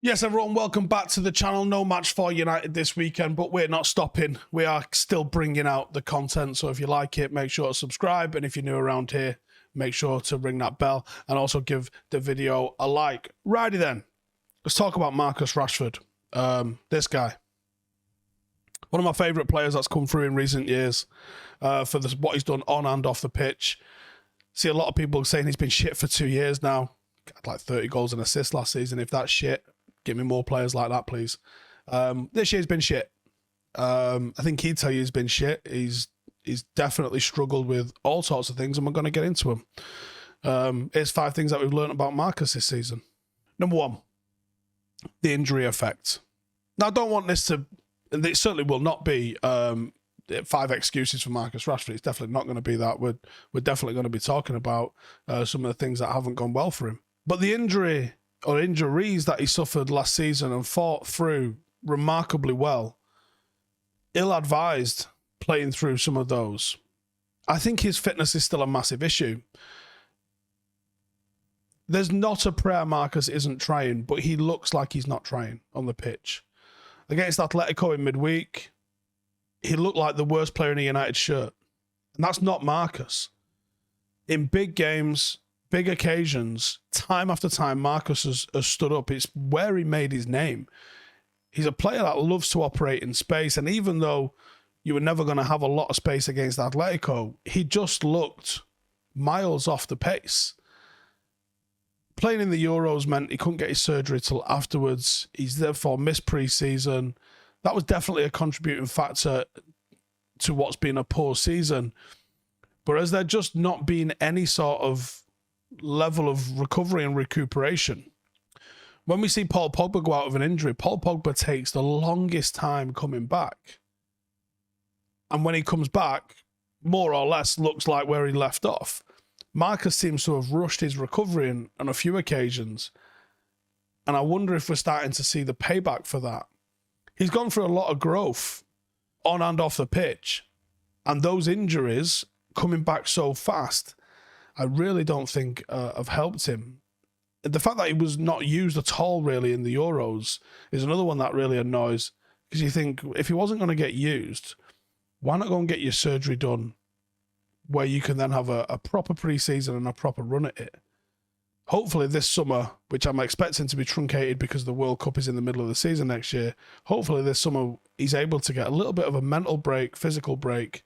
Yes, everyone, welcome back to the channel. No match for United this weekend, but we're not stopping. We are still bringing out the content, so if you like it, make sure to subscribe, and if you're new around here, make sure to ring that bell, and also give the video a like. Righty then, let's talk about Marcus Rashford. This guy. One of my favourite players that's come through in recent years for what he's done on and off the pitch. See a lot of people saying he's been shit for 2 years now. Had like 30 goals and assists last season. If that's shit, give me more players like that, please. This year's been shit. I think he'd tell you he's been shit. He's definitely struggled with all sorts of things, and we're going to get into them. Here's 5 things that we've learned about Marcus this season. Number 1, the injury effect. Now, I don't want this to... It certainly will not be 5 excuses for Marcus Rashford. It's definitely not going to be that. We're definitely going to be talking about some of the things that haven't gone well for him. But the injury or injuries that he suffered last season and fought through remarkably well, ill-advised playing through some of those. I think his fitness is still a massive issue. There's not a prayer Marcus isn't trying, but he looks like he's not trying on the pitch. Against Atletico in midweek, he looked like the worst player in a United shirt. And that's not Marcus. In big games, big occasions, time after time, Marcus has stood up. It's where he made his name. He's a player that loves to operate in space, and even though you were never going to have a lot of space against Atletico, he just looked miles off the pace. Playing in the Euros meant he couldn't get his surgery till afterwards. He's therefore missed pre-season. That was definitely a contributing factor to what's been a poor season. But has there just not been any sort of level of recovery and recuperation? When we see Paul Pogba go out of an injury, Paul Pogba takes the longest time coming back. And when he comes back, more or less looks like where he left off. Marcus seems to have rushed his recovery on a few occasions. And I wonder if we're starting to see the payback for that. He's gone through a lot of growth on and off the pitch. And those injuries coming back so fast, I really don't think have helped him. The fact that he was not used at all really in the Euros is another one that really annoys. Because you think, if he wasn't going to get used, why not go and get your surgery done where you can then have a proper pre-season and a proper run at it? Hopefully this summer, which I'm expecting to be truncated because the World Cup is in the middle of the season next year, hopefully this summer he's able to get a little bit of a mental break, physical break,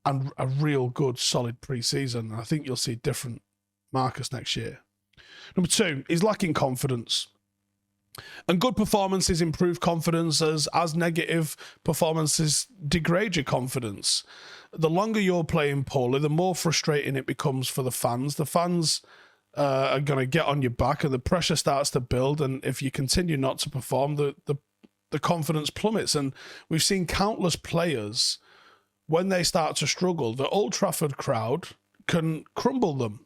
and a real good, solid pre-season. I think you'll see different Marcus next year. Number 2, he's lacking confidence. And good performances improve confidence as negative performances degrade your confidence. The longer you're playing poorly, the more frustrating it becomes for the fans. The fans are going to get on your back and the pressure starts to build. And if you continue not to perform, the confidence plummets. And we've seen countless players, when they start to struggle, the Old Trafford crowd can crumble them.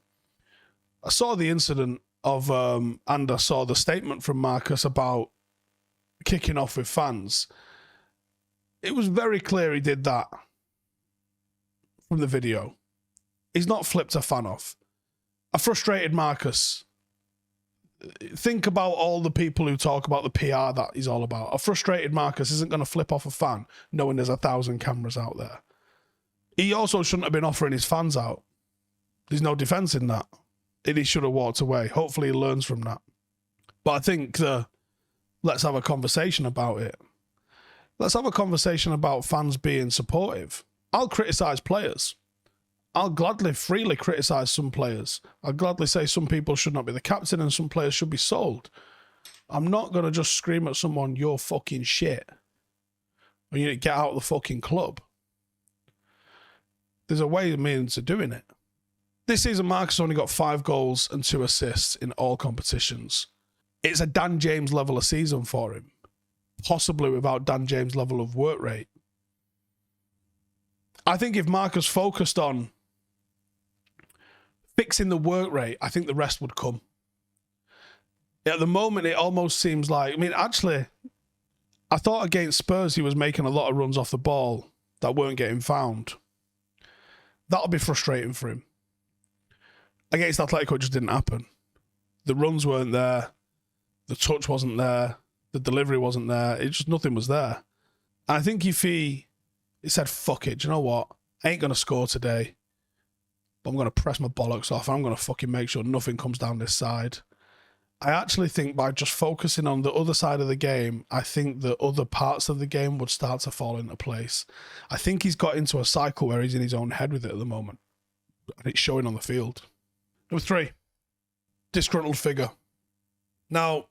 I saw the incident of, and I saw the statement from Marcus about kicking off with fans. It was very clear he did that from the video. He's not flipped a fan off. A frustrated Marcus. Think about all the people who talk about the PR that he's all about. A frustrated Marcus isn't going to flip off a fan knowing there's 1,000 cameras out there. He also shouldn't have been offering his fans out. There's no defence in that. He should have walked away. Hopefully he learns from that. But I think let's have a conversation about it. Let's have a conversation about fans being supportive. I'll criticise players. I'll gladly, freely criticise some players. I'll gladly say some people should not be the captain and some players should be sold. I'm not going to just scream at someone, you're fucking shit, or you need to get out of the fucking club. There's a way and means of doing it. This season, Marcus only got 5 goals and 2 assists in all competitions. It's a Dan James level of season for him, possibly without Dan James' level of work rate. I think if Marcus focused on fixing the work rate, I think the rest would come. At the moment, it almost seems like... I mean, actually, I thought against Spurs he was making a lot of runs off the ball that weren't getting found. That'll be frustrating for him. Against Atletico, it just didn't happen. The runs weren't there. The touch wasn't there. The delivery wasn't there. It just, nothing was there. And I think if he said, fuck it, do you know what? I ain't going to score today, but I'm going to press my bollocks off. I'm going to fucking make sure nothing comes down this side. I actually think by just focusing on the other side of the game, I think the other parts of the game would start to fall into place. I think he's got into a cycle where he's in his own head with it at the moment. And it's showing on the field. Number 3, disgruntled figure. Now,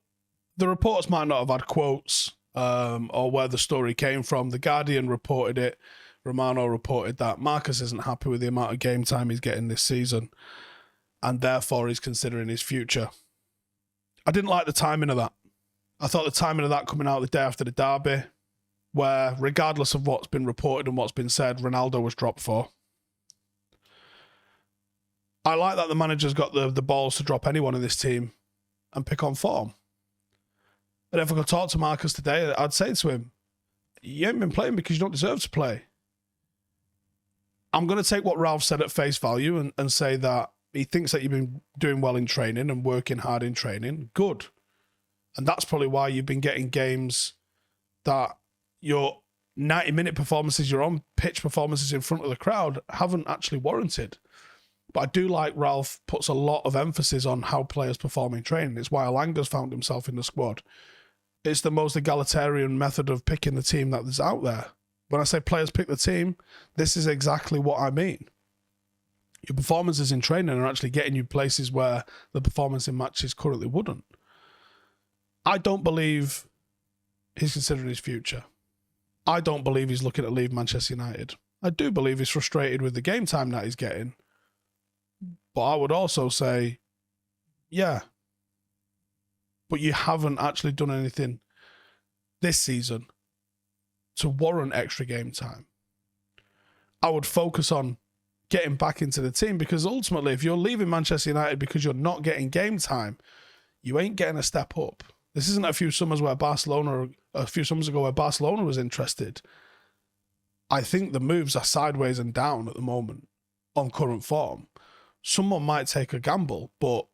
the reports might not have had quotes or where the story came from. The Guardian reported it. Romano reported that Marcus isn't happy with the amount of game time he's getting this season, and therefore he's considering his future. I didn't like the timing of that. I thought the timing of that coming out the day after the derby, where regardless of what's been reported and what's been said, Ronaldo was dropped for. I like that the manager's got the balls to drop anyone in this team and pick on form. And if I could talk to Marcus today, I'd say to him, you ain't been playing because you don't deserve to play. I'm going to take what Ralph said at face value and say that he thinks that you've been doing well in training and working hard in training. Good. And that's probably why you've been getting games that your 90-minute performances, your on-pitch performances in front of the crowd haven't actually warranted. But I do like Ralph puts a lot of emphasis on how players perform in training. It's why Alanga's found himself in the squad. It's the most egalitarian method of picking the team that is out there. When I say players pick the team, this is exactly what I mean. Your performances in training are actually getting you places where the performance in matches currently wouldn't. I don't believe he's considering his future. I don't believe he's looking to leave Manchester United. I do believe he's frustrated with the game time that he's getting. But I would also say, yeah, but you haven't actually done anything this season to warrant extra game time. I would focus on getting back into the team, because ultimately, if you're leaving Manchester United because you're not getting game time, you ain't getting a step up. This isn't a few summers ago where Barcelona was interested. I think the moves are sideways and down at the moment on current form. Someone might take a gamble, but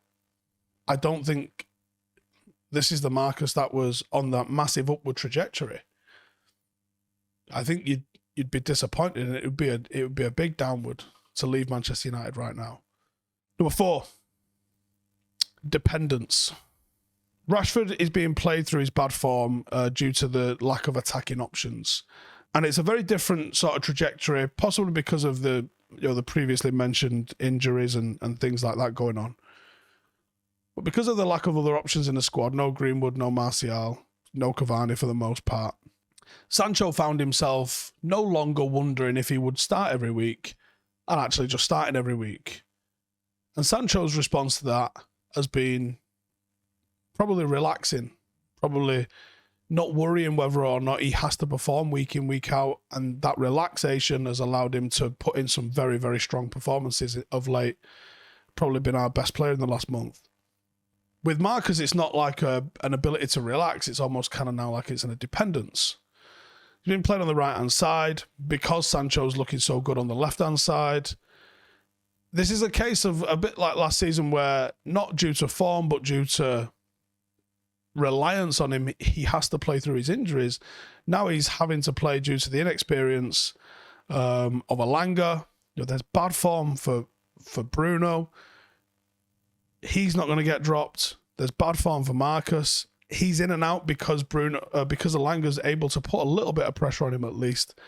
I don't think this is the Marcus that was on that massive upward trajectory. I think you'd be disappointed, and it would be a big downward to leave Manchester United right now. Number 4, dependence. Rashford is being played through his bad form due to the lack of attacking options, and it's a very different sort of trajectory, possibly because of the previously mentioned injuries and things like that going on. But because of the lack of other options in the squad, no Greenwood, no Martial, no Cavani for the most part, Sancho found himself no longer wondering if he would start every week and actually just starting every week. And Sancho's response to that has been probably relaxing, probably not worrying whether or not he has to perform week in, week out. And that relaxation has allowed him to put in some very, very strong performances of late. Probably been our best player in the last month. With Marcus, it's not like an ability to relax. It's almost kind of now like it's a dependence. He's been playing on the right-hand side because Sancho's looking so good on the left-hand side. This is a case of a bit like last season where, not due to form, but due to reliance on him, he has to play through his injuries. Now he's having to play due to the inexperience of Alanga. There's bad form for Bruno. He's not going to get dropped. There's bad form for Marcus. He's in and out because Alanga's able to put a little bit of pressure on him at least.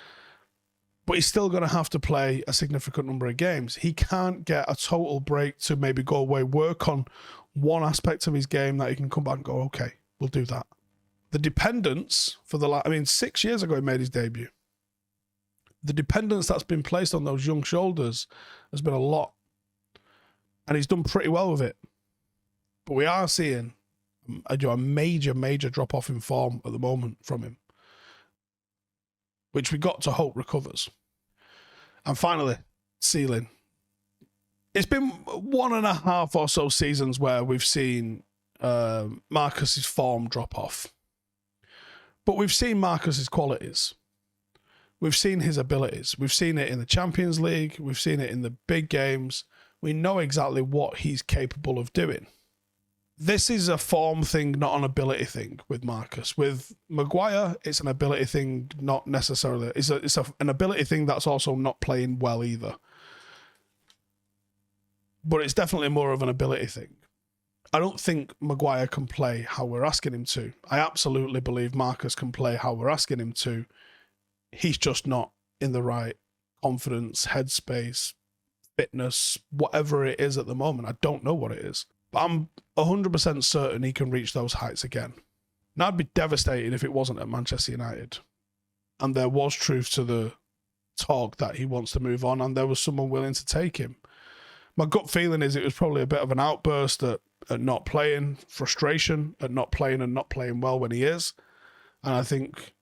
But he's still going to have to play a significant number of games. He can't get a total break to maybe go away, work on one aspect of his game that he can come back and go, okay, we'll do that. The dependence for 6 years ago he made his debut. The dependence that's been placed on those young shoulders has been a lot. And he's done pretty well with it. But we are seeing a major, major drop-off in form at the moment from him, which we got to hope recovers. And finally, ceiling. It's been 1.5 or so seasons where we've seen Marcus's form drop off. But we've seen Marcus's qualities. We've seen his abilities. We've seen it in the Champions League. We've seen it in the big games. We know exactly what he's capable of doing. This is a form thing, not an ability thing with Marcus. With Maguire, it's an ability thing, not necessarily. It's an ability thing that's also not playing well either. But it's definitely more of an ability thing. I don't think Maguire can play how we're asking him to. I absolutely believe Marcus can play how we're asking him to. He's just not in the right confidence, headspace, fitness, whatever it is at the moment. I don't know what it is. But I'm 100% certain he can reach those heights again. Now, I'd be devastated if it wasn't at Manchester United. And there was truth to the talk that he wants to move on and there was someone willing to take him. My gut feeling is it was probably a bit of an outburst at not playing, frustration at not playing and not playing well when he is. And I think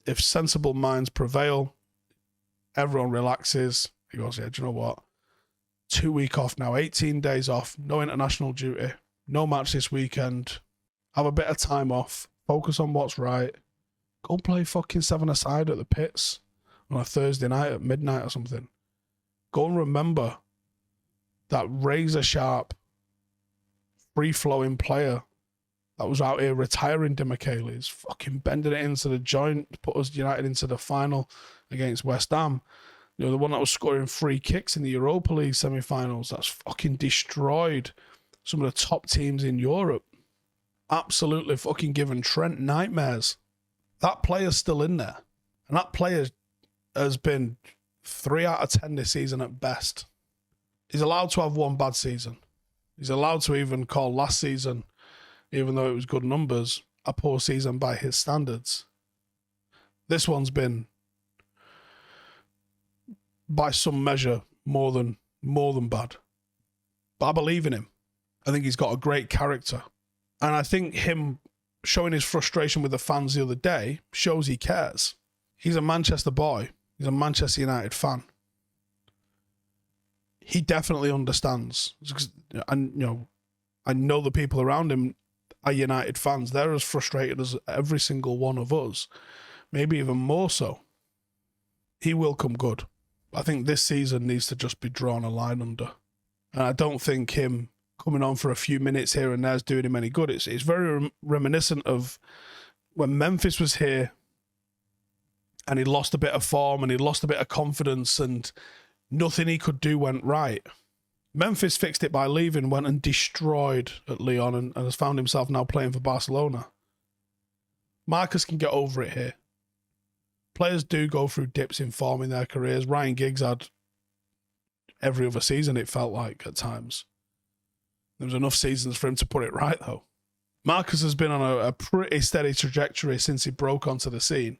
if sensible minds prevail, everyone relaxes. He goes, yeah, do you know what? 2 weeks off now, 18 days off, no international duty, no match this weekend. Have a bit of time off, focus on what's right. Go play fucking 7-a-side at the pits on a Thursday night at midnight or something. Go and remember that razor sharp, free-flowing player that was out here retiring Demichelis, fucking bending it into the joint, put us United into the final against West Ham. You know, the one that was scoring free kicks in the Europa League semi-finals. That's fucking destroyed some of the top teams in Europe. Absolutely fucking giving Trent nightmares. That player's still in there. And that player has been 3 out of 10 this season at best. He's allowed to have one bad season. He's allowed to even call last season, even though it was good numbers, a poor season by his standards. This one's been, by some measure, more than bad. But I believe in him. I think he's got a great character. And I think him showing his frustration with the fans the other day shows he cares. He's a Manchester boy. He's a Manchester United fan. He definitely understands. And, you know, I know the people around him are United fans. They're as frustrated as every single one of us. Maybe even more so. He will come good. I think this season needs to just be drawn a line under. And I don't think him coming on for a few minutes here and there is doing him any good. It's very reminiscent of when Memphis was here and he lost a bit of form and he lost a bit of confidence and nothing he could do went right. Memphis fixed it by leaving, went and destroyed at Lyon and has found himself now playing for Barcelona. Marcus can get over it here. Players do go through dips in form in their careers. Ryan Giggs had every other season, it felt like, at times. There was enough seasons for him to put it right, though. Marcus has been on a pretty steady trajectory since he broke onto the scene.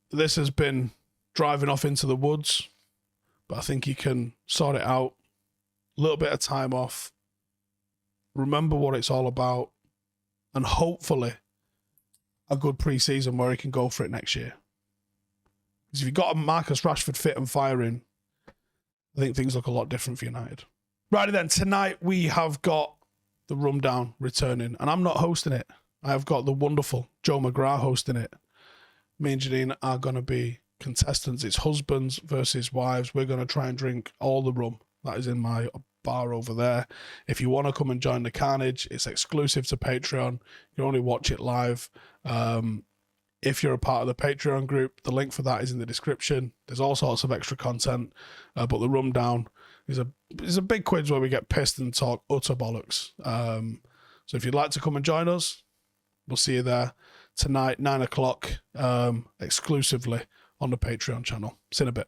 This has been driving off into the woods, but I think he can sort it out. A little bit of time off. Remember what it's all about. And hopefully a good pre-season where he can go for it next year. Because if you've got a Marcus Rashford fit and firing, I think things look a lot different for United. Righty then, tonight we have got the Rundown returning, and I'm not hosting it. I have got the wonderful Joe McGrath hosting it. Me and Janine are going to be contestants. It's husbands versus wives. We're going to try and drink all the rum that is in my bar over there. If you want to come and join the carnage, it's exclusive to Patreon. You can only watch it live. If you're a part of the Patreon group, the link for that is in the description. There's all sorts of extra content, but the Rundown is a big quiz where we get pissed and talk utter bollocks. So if you'd like to come and join us, we'll see you there tonight, 9 o'clock, exclusively on the Patreon channel. See you in a bit.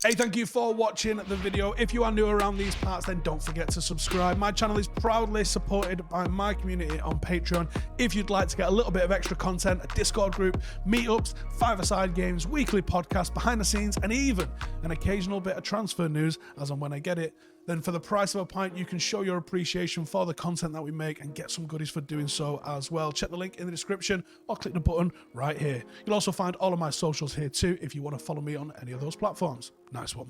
Hey, thank you for watching the video. If you are new around these parts, then don't forget to subscribe. My channel is proudly supported by my community on Patreon. If you'd like to get a little bit of extra content, a Discord group, meetups, 5-a-side games, weekly podcasts, behind the scenes, and even an occasional bit of transfer news as and when I get it, then for the price of a pint, you can show your appreciation for the content that we make and get some goodies for doing so as well. Check the link in the description or click the button right here. You'll also find all of my socials here too if you want to follow me on any of those platforms. Nice one.